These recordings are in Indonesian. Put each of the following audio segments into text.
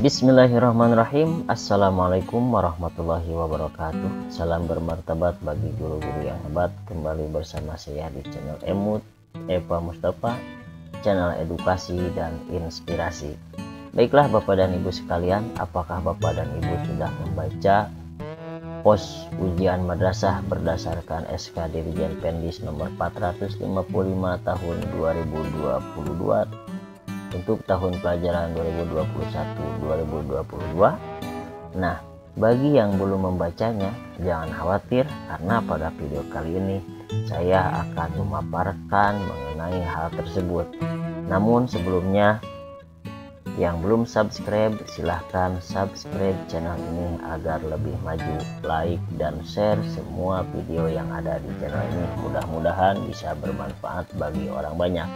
Bismillahirrahmanirrahim. Assalamualaikum warahmatullahi wabarakatuh. Salam bermartabat bagi guru-guru yang hebat. Kembali bersama saya di channel Emut Eva Mustafa, channel edukasi dan inspirasi. Baiklah Bapak dan Ibu sekalian, apakah Bapak dan Ibu sudah membaca pos ujian madrasah berdasarkan SK Dirjen Pendis nomor 455 tahun 2022 untuk tahun pelajaran 2021-2022. Nah, bagi yang belum membacanya, jangan khawatir karena pada video kali ini saya akan memaparkan mengenai hal tersebut. Namun sebelumnya, yang belum subscribe silahkan subscribe channel ini agar lebih maju, like dan share semua video yang ada di channel ini, mudah-mudahan bisa bermanfaat bagi orang banyak.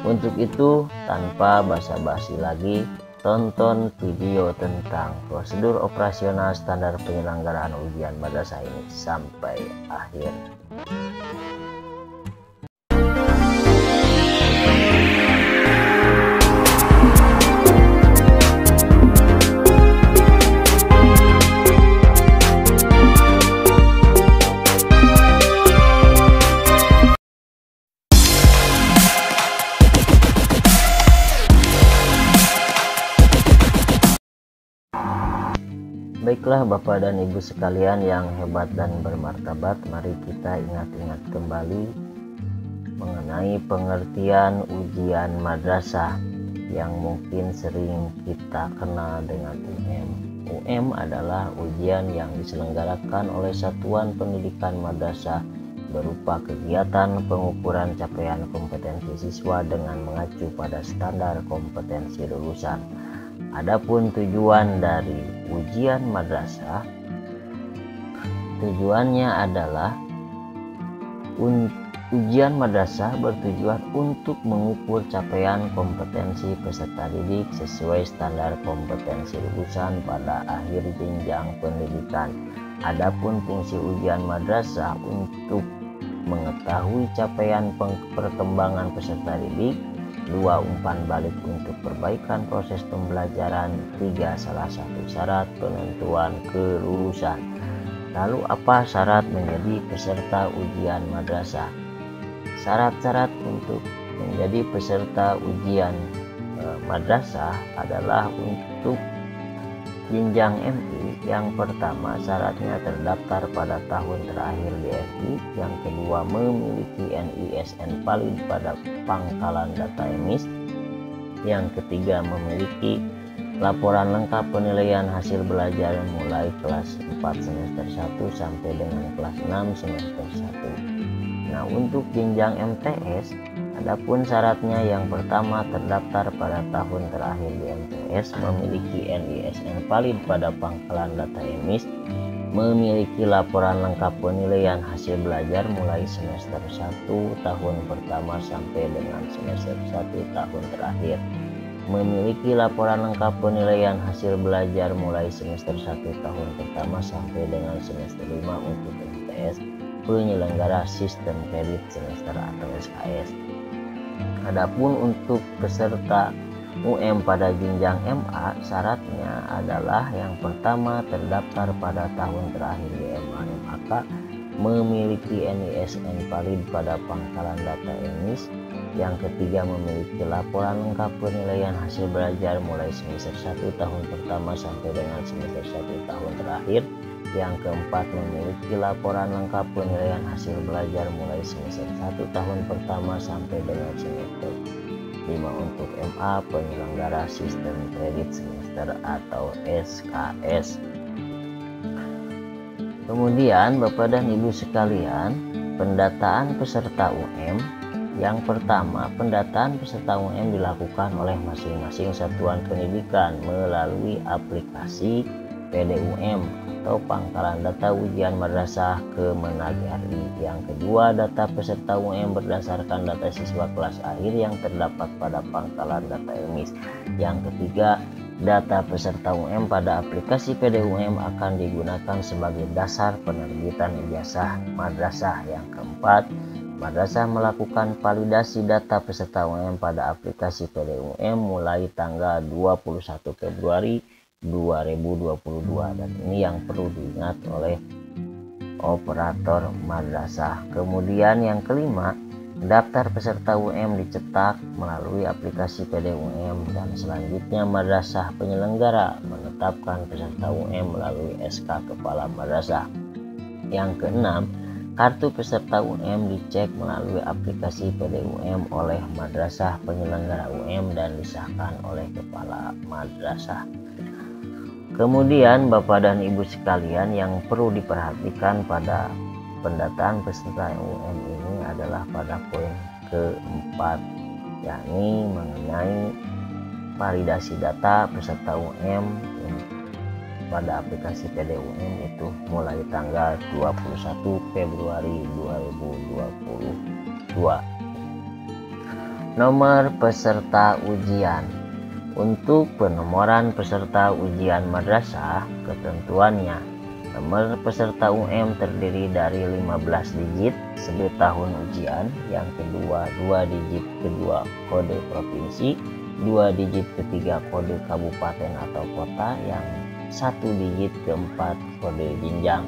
Untuk itu, tanpa basa-basi lagi, tonton video tentang prosedur operasional standar penyelenggaraan ujian madrasah ini sampai akhir. Baiklah Bapak dan Ibu sekalian yang hebat dan bermartabat, mari kita ingat-ingat kembali mengenai pengertian ujian madrasah yang mungkin sering kita kenal dengan UM. UM adalah ujian yang diselenggarakan oleh satuan pendidikan madrasah berupa kegiatan pengukuran capaian kompetensi siswa dengan mengacu pada standar kompetensi lulusan. Adapun tujuan dari ujian madrasah, tujuannya adalah ujian madrasah bertujuan untuk mengukur capaian kompetensi peserta didik sesuai standar kompetensi lulusan pada akhir jenjang pendidikan. Adapun fungsi ujian madrasah untuk mengetahui capaian perkembangan peserta didik, 2 umpan balik untuk perbaikan proses pembelajaran, 3 salah satu syarat penentuan kelulusan. Lalu apa syarat menjadi peserta ujian madrasah? Syarat-syarat untuk menjadi peserta ujian madrasah adalah untuk jenjang MI. Yang pertama, syaratnya terdaftar pada tahun terakhir DFI. Yang kedua, memiliki NISN valid pada pangkalan data emis. Yang ketiga, memiliki laporan lengkap penilaian hasil belajar mulai kelas 4 semester 1 sampai dengan kelas 6 semester 1. Nah, untuk jenjang MTS, adapun syaratnya yang pertama terdaftar pada tahun terakhir di MTS, memiliki NISN valid pada pangkalan data emis, memiliki laporan lengkap penilaian hasil belajar mulai semester 1 tahun pertama sampai dengan semester 1 tahun terakhir, memiliki laporan lengkap penilaian hasil belajar mulai semester 1 tahun pertama sampai dengan semester 5 untuk MTS penyelenggara sistem kredit semester atau SKS. Adapun untuk peserta UM pada jenjang MA, syaratnya adalah yang pertama terdaftar pada tahun terakhir di MA/MAK, memiliki NISN valid pada pangkalan data emis. Yang ketiga, memiliki laporan lengkap penilaian hasil belajar mulai semester 1 tahun pertama sampai dengan semester 1 tahun terakhir. Yang keempat, memiliki laporan lengkap penilaian hasil belajar mulai semester 1 tahun pertama sampai dengan semester 5 untuk MA penyelenggara sistem kredit semester atau SKS. Kemudian Bapak dan Ibu sekalian, pendataan peserta UM. Yang pertama, pendataan peserta UM dilakukan oleh masing-masing satuan pendidikan melalui aplikasi PDUM atau pangkalan data ujian madrasah Kemendagri. Yang kedua, data peserta UM berdasarkan data siswa kelas akhir yang terdapat pada pangkalan data emis. Yang ketiga, data peserta UM pada aplikasi PDUM akan digunakan sebagai dasar penerbitan ijazah madrasah. Yang keempat, Madrasah melakukan validasi data peserta UM pada aplikasi PDUM mulai tanggal 21 Februari 2022, dan ini yang perlu diingat oleh operator madrasah. Kemudian yang kelima, daftar peserta UM dicetak melalui aplikasi PDUM, dan selanjutnya madrasah penyelenggara menetapkan peserta UM melalui SK Kepala Madrasah. Yang keenam, kartu peserta UM dicek melalui aplikasi PDUM oleh madrasah penyelenggara UM dan disahkan oleh Kepala Madrasah. Kemudian Bapak dan Ibu sekalian, yang perlu diperhatikan pada pendataan peserta UM ini adalah pada poin keempat, yakni mengenai validasi data peserta UM pada aplikasi PDUM itu mulai tanggal 21 Februari 2022. Nomor peserta ujian. Untuk penomoran peserta ujian madrasah, ketentuannya: nomor peserta UM terdiri dari 15 digit sebagai tahun ujian, yang kedua 2 digit kedua kode provinsi, 2 digit ketiga kode kabupaten atau kota, yang 1 digit keempat kode jenjang.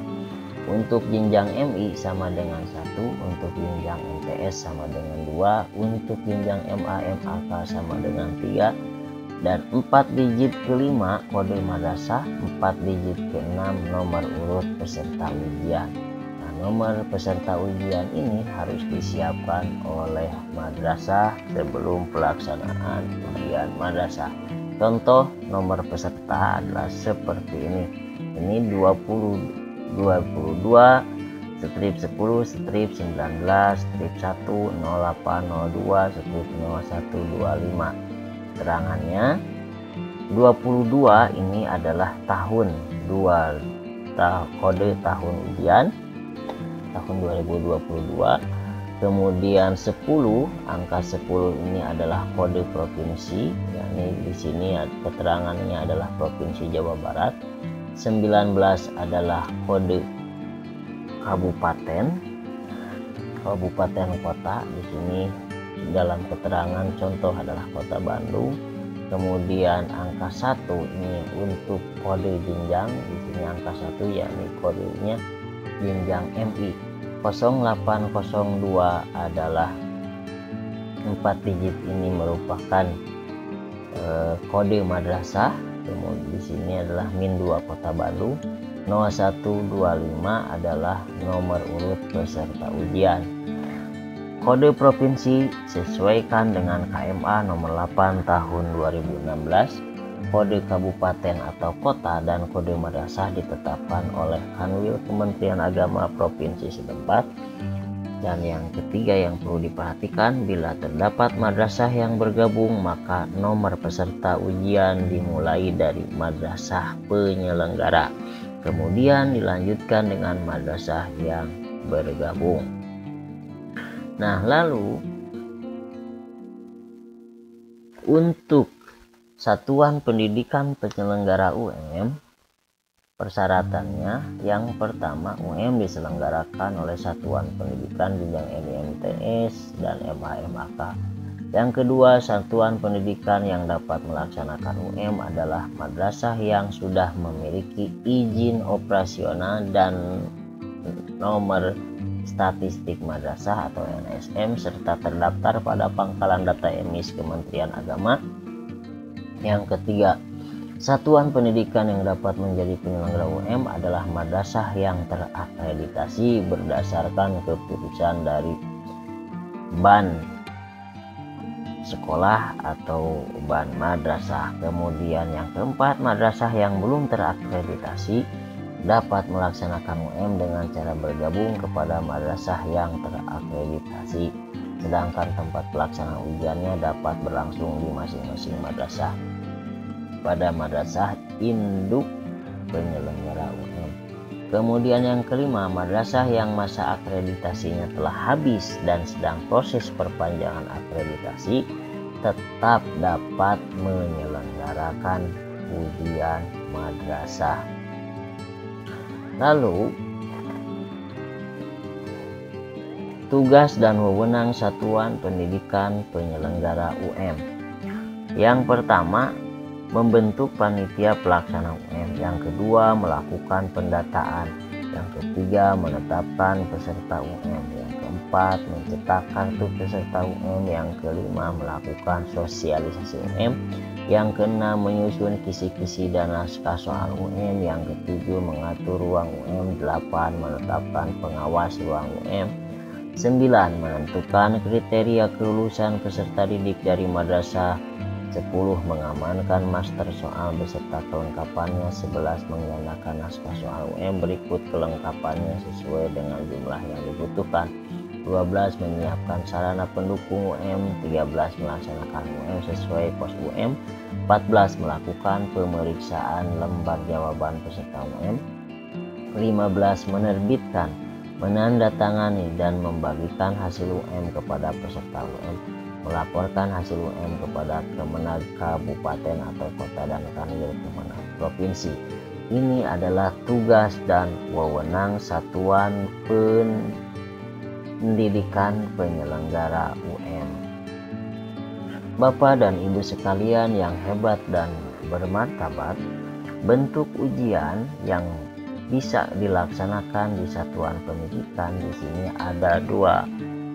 Untuk jenjang MI sama dengan 1, untuk jenjang MTS sama dengan 2, untuk jenjang MA MAK sama dengan 3, dan 4 digit kelima kode madrasah, 4 digit keenam nomor urut peserta ujian. Nah, nomor peserta ujian ini harus disiapkan oleh madrasah sebelum pelaksanaan ujian madrasah. Contoh nomor peserta adalah seperti ini. Ini 22 strip 10 strip 19 strip 1 0802 strip 0125. Keterangannya, 22 ini adalah tahun, kode tahun ujian tahun 2022. Kemudian 10, angka 10 ini adalah kode provinsi, yakni di sini keterangannya adalah Provinsi Jawa Barat. 19 adalah kode kabupaten kota, di sini dalam keterangan contoh adalah Kota Bandung. Kemudian angka 1 ini untuk kode jenjang, di sini angka 1 yakni kodenya jenjang MI. 0802 adalah 4 digit, ini merupakan kode madrasah. Kemudian di sini adalah -2 Kota Bandung. 0125 adalah nomor urut peserta ujian. Kode provinsi sesuaikan dengan KMA nomor 8 tahun 2016. Kode kabupaten atau kota dan kode madrasah ditetapkan oleh Kanwil Kementerian Agama provinsi setempat. Dan yang ketiga yang perlu diperhatikan, bila terdapat madrasah yang bergabung, maka nomor peserta ujian dimulai dari madrasah penyelenggara, kemudian dilanjutkan dengan madrasah yang bergabung. Nah, lalu untuk satuan pendidikan penyelenggara UM, persyaratannya yang pertama, UM diselenggarakan oleh satuan pendidikan jenjang MTS dan MA/MAK. Yang kedua, satuan pendidikan yang dapat melaksanakan UM adalah madrasah yang sudah memiliki izin operasional dan nomor statistik madrasah atau NSM serta terdaftar pada Pangkalan Data MIS Kementerian Agama. Yang ketiga, satuan pendidikan yang dapat menjadi penyelenggara UM adalah madrasah yang terakreditasi berdasarkan keputusan dari ban sekolah atau ban madrasah. Kemudian yang keempat, madrasah yang belum terakreditasi dapat melaksanakan UM dengan cara bergabung kepada madrasah yang terakreditasi, sedangkan tempat pelaksanaan ujiannya dapat berlangsung di masing-masing madrasah pada madrasah induk penyelenggara UM. Kemudian yang kelima, madrasah yang masa akreditasinya telah habis dan sedang proses perpanjangan akreditasi tetap dapat menyelenggarakan ujian madrasah. Lalu Tugas dan wewenang satuan pendidikan penyelenggara UM. Yang pertama, membentuk panitia pelaksana UM. Yang kedua, melakukan pendataan. Yang ketiga, menetapkan peserta UM. Yang keempat, mencetak kartu peserta UM. Yang kelima, melakukan sosialisasi UM. Yang keenam, menyusun kisi-kisi dan naskah soal UM. Yang ketujuh, mengatur ruang UM. 8, menetapkan pengawas ruang UM. 9, menentukan kriteria kelulusan peserta didik dari madrasah. 10, mengamankan master soal beserta kelengkapannya. 11, menggunakan naskah soal UM berikut kelengkapannya sesuai dengan jumlah yang dibutuhkan. 12, menyiapkan sarana pendukung UM. 13, melaksanakan UM sesuai pos UM. 14, melakukan pemeriksaan lembar jawaban peserta UM. 15, menerbitkan, menandatangani dan membagikan hasil UM kepada peserta UM, melaporkan hasil UM kepada Kemenag Kabupaten atau Kota dan Kanwil Kemenag Provinsi. Ini adalah tugas dan wewenang satuan pendidikan penyelenggara UM. Bapak dan Ibu sekalian yang hebat dan bermartabat, bentuk ujian yang bisa dilaksanakan di satuan pendidikan di sini ada 2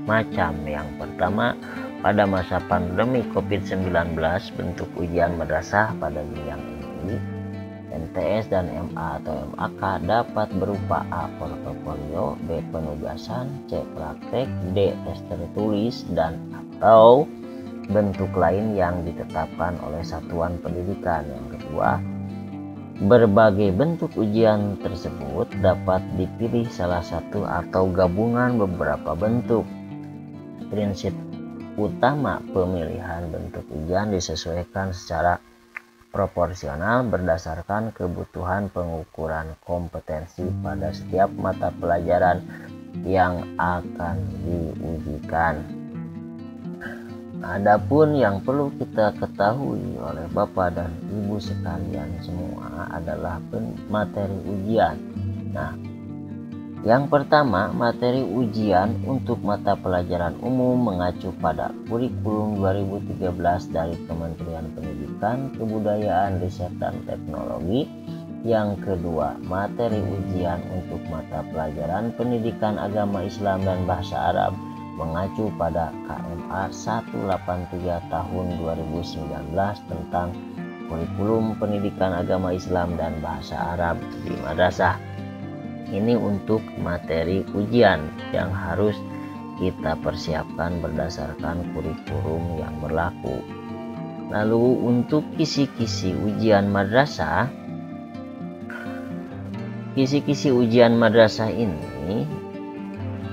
macam. Yang pertama, pada masa pandemi COVID-19, bentuk ujian madrasah pada jenjang MI, MTS dan MA atau MAK dapat berupa A. portofolio, B. penugasan, C. praktek, D. tes tertulis dan atau bentuk lain yang ditetapkan oleh satuan pendidikan. Yang kedua, berbagai bentuk ujian tersebut dapat dipilih salah satu atau gabungan beberapa bentuk. Prinsip utama pemilihan bentuk ujian disesuaikan secara proporsional berdasarkan kebutuhan pengukuran kompetensi pada setiap mata pelajaran yang akan diujikan. Adapun yang perlu kita ketahui oleh Bapak dan Ibu sekalian semua adalah materi ujian. Nah, yang pertama, materi ujian untuk mata pelajaran umum mengacu pada kurikulum 2013 dari Kementerian Pendidikan, Kebudayaan, Riset dan Teknologi. Yang kedua, materi ujian untuk mata pelajaran pendidikan agama Islam dan bahasa Arab mengacu pada KMA 183 tahun 2019 tentang kurikulum pendidikan agama Islam dan bahasa Arab di madrasah. Ini untuk materi ujian yang harus kita persiapkan berdasarkan kurikulum yang berlaku. Lalu untuk kisi-kisi ujian madrasah, kisi-kisi ujian madrasah ini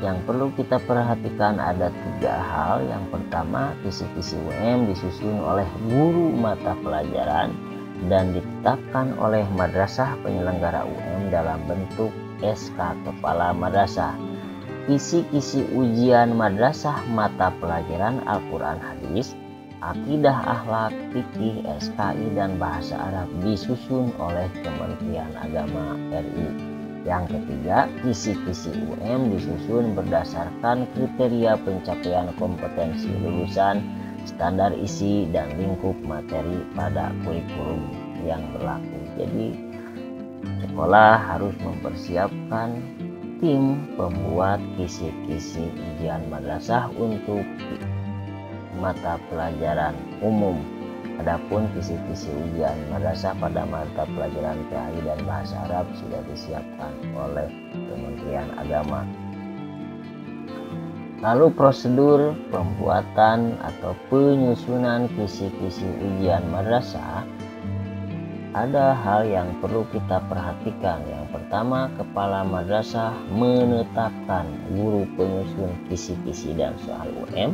yang perlu kita perhatikan ada 3 hal. Yang pertama, kisi-kisi UM disusun oleh guru mata pelajaran dan ditetapkan oleh madrasah penyelenggara UM dalam bentuk SK Kepala Madrasah. Kisi-kisi ujian madrasah mata pelajaran Al-Quran Hadis, Akidah Akhlak, Fikih, SKI, dan Bahasa Arab disusun oleh Kementerian Agama RI. Yang ketiga, kisi-kisi UM disusun berdasarkan kriteria pencapaian kompetensi lulusan, standar isi, dan lingkup materi pada kurikulum yang berlaku. Jadi, sekolah harus mempersiapkan tim pembuat kisi-kisi ujian madrasah untuk mata pelajaran umum. Adapun kisi-kisi ujian madrasah pada mata pelajaran PAI dan bahasa Arab sudah disiapkan oleh Kementerian Agama. Lalu prosedur pembuatan atau penyusunan kisi-kisi ujian madrasah, ada hal yang perlu kita perhatikan. Yang pertama, kepala madrasah menetapkan guru penyusun kisi-kisi dan soal UM.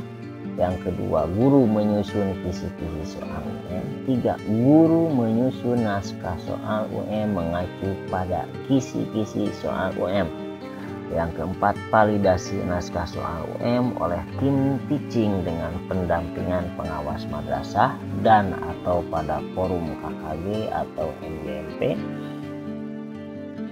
Yang kedua, guru menyusun kisi-kisi soal UM. 3, guru menyusun naskah soal UM mengacu pada kisi-kisi soal UM. Yang keempat, validasi naskah soal UM oleh tim teaching dengan pendampingan pengawas madrasah dan atau pada forum KKG atau MGMP.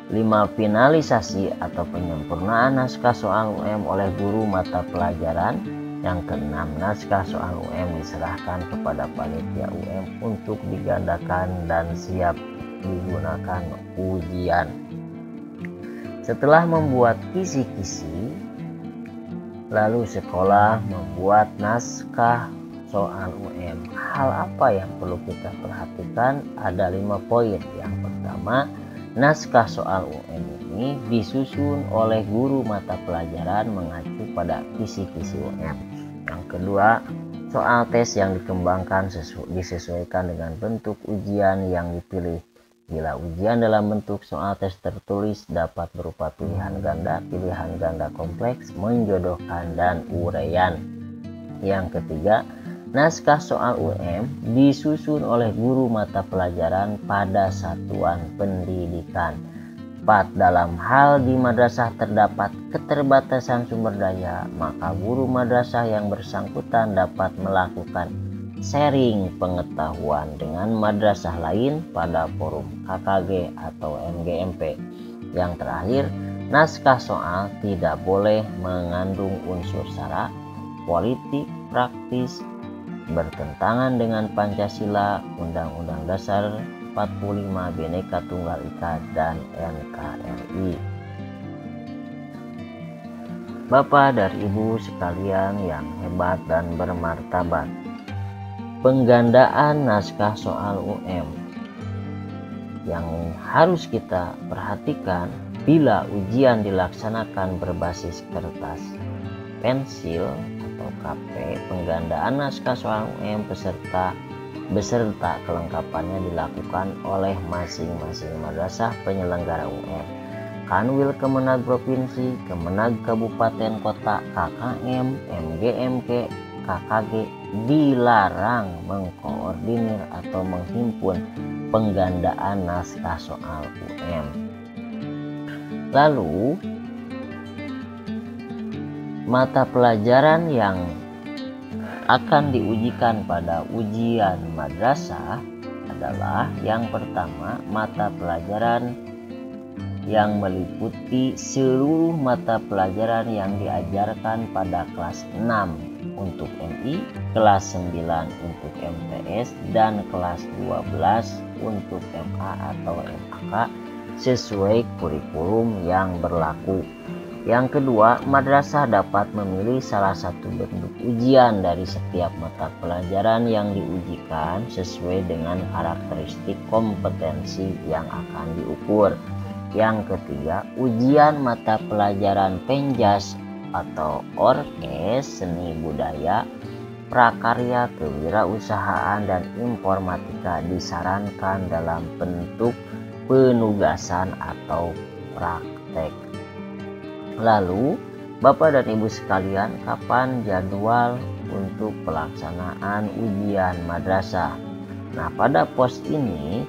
5, 5. Finalisasi atau penyempurnaan naskah soal UM oleh guru mata pelajaran. Yang keenam, naskah soal UM diserahkan kepada panitia UM untuk digandakan dan siap digunakan ujian. Setelah membuat kisi-kisi, lalu sekolah membuat naskah soal UM. Hal apa yang perlu kita perhatikan? Ada 5 poin. Yang pertama, naskah soal UM ini disusun oleh guru mata pelajaran mengacu pada kisi-kisi UM. Yang kedua, soal tes yang dikembangkan disesuaikan dengan bentuk ujian yang dipilih. Bila ujian dalam bentuk soal tes tertulis dapat berupa pilihan ganda kompleks, menjodohkan, dan uraian. Yang ketiga, naskah soal UM disusun oleh guru mata pelajaran pada satuan pendidikan. 4. Dalam hal di madrasah terdapat keterbatasan sumber daya, maka guru madrasah yang bersangkutan dapat melakukan sharing pengetahuan dengan madrasah lain pada forum KKG atau MGMP. Yang terakhir, naskah soal tidak boleh mengandung unsur sara, politik, praktis, bertentangan dengan Pancasila, Undang-Undang Dasar 45, Bhinneka Tunggal Ika, dan NKRI. Bapak dan Ibu sekalian yang hebat dan bermartabat, penggandaan naskah soal UM yang harus kita perhatikan bila ujian dilaksanakan berbasis kertas pensil atau KP. Penggandaan naskah soal UM beserta kelengkapannya dilakukan oleh masing-masing madrasah penyelenggara UM. Kanwil Kemenag Provinsi, Kemenag Kabupaten Kota, KKM, MGMK, KKG dilarang mengkoordinir atau menghimpun penggandaan naskah soal UM. Lalu, mata pelajaran yang akan diujikan pada ujian madrasah adalah yang pertama, mata pelajaran yang meliputi seluruh mata pelajaran yang diajarkan pada kelas 6 untuk MI, kelas 9 untuk MTS, dan kelas 12 untuk MA atau MAK sesuai kurikulum yang berlaku. Yang kedua, madrasah dapat memilih salah satu bentuk ujian dari setiap mata pelajaran yang diujikan sesuai dengan karakteristik kompetensi yang akan diukur. Yang ketiga, ujian mata pelajaran penjas atau orkes, seni budaya, prakarya, kewirausahaan, dan informatika disarankan dalam bentuk penugasan atau praktek. Lalu, Bapak dan Ibu sekalian, kapan jadwal untuk pelaksanaan ujian madrasah? Nah, pada pos ini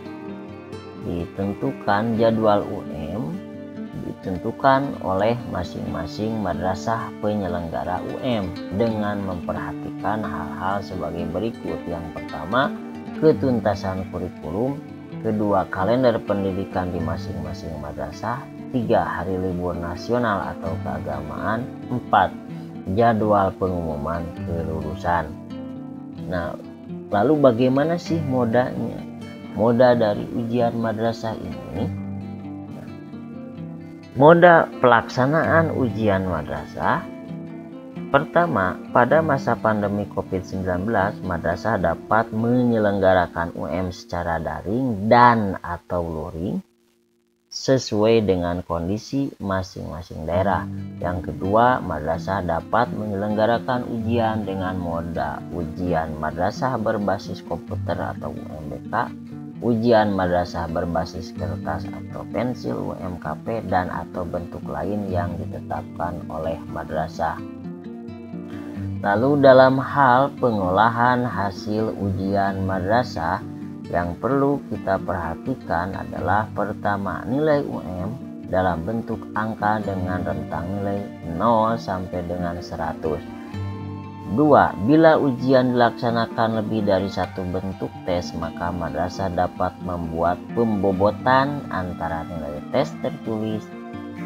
ditentukan jadwal UM ditentukan oleh masing-masing madrasah penyelenggara UM dengan memperhatikan hal-hal sebagai berikut. Yang pertama, ketuntasan kurikulum. Kedua, kalender pendidikan di masing-masing madrasah. 3. Hari libur nasional atau keagamaan. 4. Jadwal pengumuman kelulusan. Nah, lalu bagaimana sih modanya? Moda dari ujian madrasah ini. Moda pelaksanaan ujian madrasah. Pertama, pada masa pandemi COVID-19, madrasah dapat menyelenggarakan UM secara daring dan atau luring sesuai dengan kondisi masing-masing daerah. Yang kedua, madrasah dapat menyelenggarakan ujian dengan moda ujian madrasah berbasis komputer atau UMBK, ujian madrasah berbasis kertas atau pensil UMKP, dan atau bentuk lain yang ditetapkan oleh madrasah. Lalu dalam hal pengolahan hasil ujian madrasah, yang perlu kita perhatikan adalah pertama, nilai UM dalam bentuk angka dengan rentang nilai 0 sampai dengan 100. 2. Bila ujian dilaksanakan lebih dari satu bentuk tes, maka madrasah dapat membuat pembobotan antara nilai tes tertulis,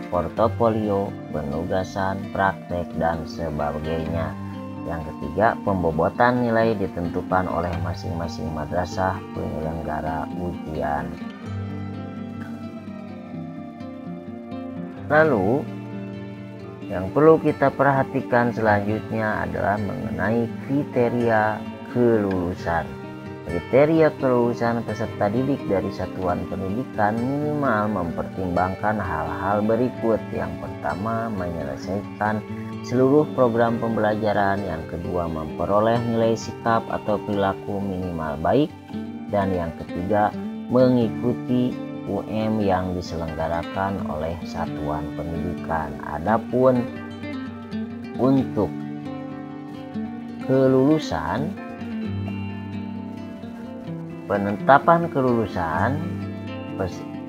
portofolio, penugasan, praktek, dan sebagainya. Yang ketiga, pembobotan nilai ditentukan oleh masing-masing madrasah penyelenggara ujian. Lalu, yang perlu kita perhatikan selanjutnya adalah mengenai kriteria kelulusan. Kriteria kelulusan peserta didik dari satuan pendidikan minimal mempertimbangkan hal-hal berikut. Yang pertama, menyelesaikan seluruh program pembelajaran. Yang kedua, memperoleh nilai sikap atau perilaku minimal baik. Dan yang ketiga, mengikuti UM yang diselenggarakan oleh satuan pendidikan. Adapun untuk kelulusan, penetapan kelulusan,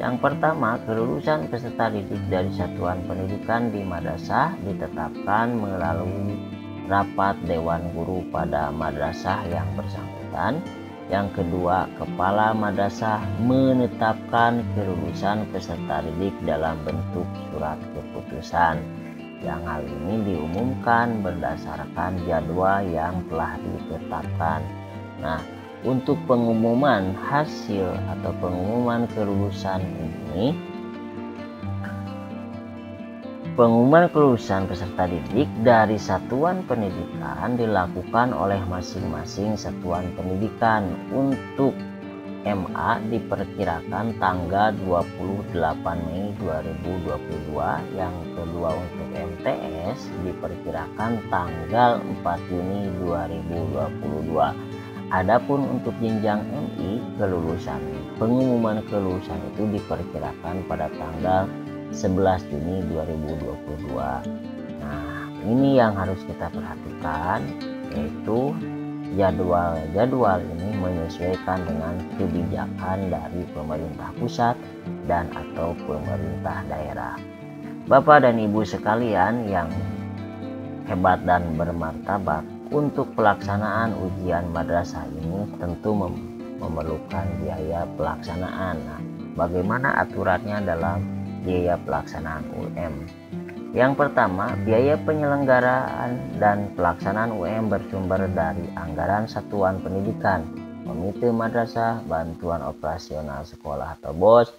yang pertama, kelulusan peserta didik dari satuan pendidikan di madrasah ditetapkan melalui rapat dewan guru pada madrasah yang bersangkutan. Yang kedua, kepala madrasah menetapkan kelulusan peserta didik dalam bentuk surat keputusan. Yang hal ini diumumkan berdasarkan jadwal yang telah ditetapkan. Nah, untuk pengumuman hasil atau pengumuman kelulusan ini, pengumuman kelulusan peserta didik dari satuan pendidikan dilakukan oleh masing-masing satuan pendidikan. Untuk MA diperkirakan tanggal 28 Mei 2022, yang kedua untuk MTS diperkirakan tanggal 4 Juni 2022. Adapun untuk jenjang MI, pengumuman kelulusan itu diperkirakan pada tanggal 11 Juni 2022. Nah, ini yang harus kita perhatikan, yaitu jadwal ini menyesuaikan dengan kebijakan dari pemerintah pusat dan atau pemerintah daerah. Bapak dan Ibu sekalian yang hebat dan bermartabat, untuk pelaksanaan ujian madrasah ini tentu memerlukan biaya pelaksanaan. Nah, bagaimana aturannya dalam biaya pelaksanaan UM? Yang pertama, biaya penyelenggaraan dan pelaksanaan UM bersumber dari anggaran satuan pendidikan, komite madrasah, bantuan operasional sekolah atau BOS,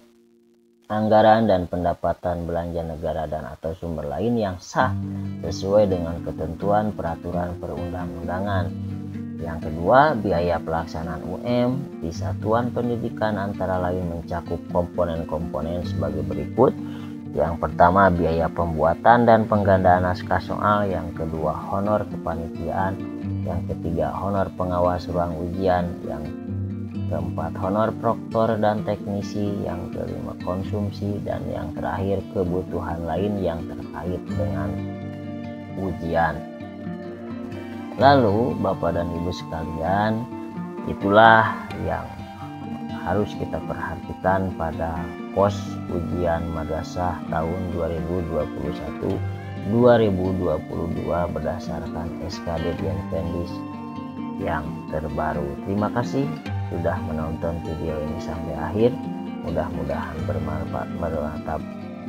anggaran dan pendapatan belanja negara dan atau sumber lain yang sah sesuai dengan ketentuan peraturan perundang-undangan. Yang kedua, biaya pelaksanaan UM di satuan pendidikan antara lain mencakup komponen-komponen sebagai berikut. Yang pertama, biaya pembuatan dan penggandaan naskah soal. Yang kedua, honor kepanitiaan. Yang ketiga, honor pengawas ruang ujian. Yang keempat, honor proktor dan teknisi. Yang kelima, konsumsi. Dan yang terakhir, kebutuhan lain yang terkait dengan ujian. Lalu Bapak dan Ibu sekalian, itulah yang harus kita perhatikan pada pos ujian madrasah tahun 2021-2022 berdasarkan SKD Dianpendis yang terbaru. Terima kasih sudah menonton video ini sampai akhir. Mudah-mudahan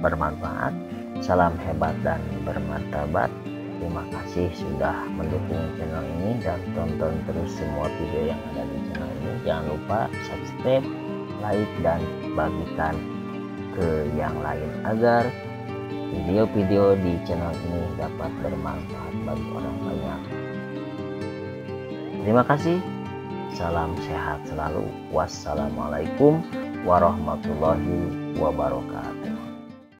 bermanfaat. Salam hebat dan bermartabat. Terima kasih sudah mendukung channel ini dan tonton terus semua video yang ada di channel ini. Jangan lupa subscribe, like, dan bagikan ke yang lain agar video-video di channel ini dapat bermanfaat bagi orang banyak. Terima kasih. Salam sehat selalu. Wassalamualaikum warahmatullahi wabarakatuh.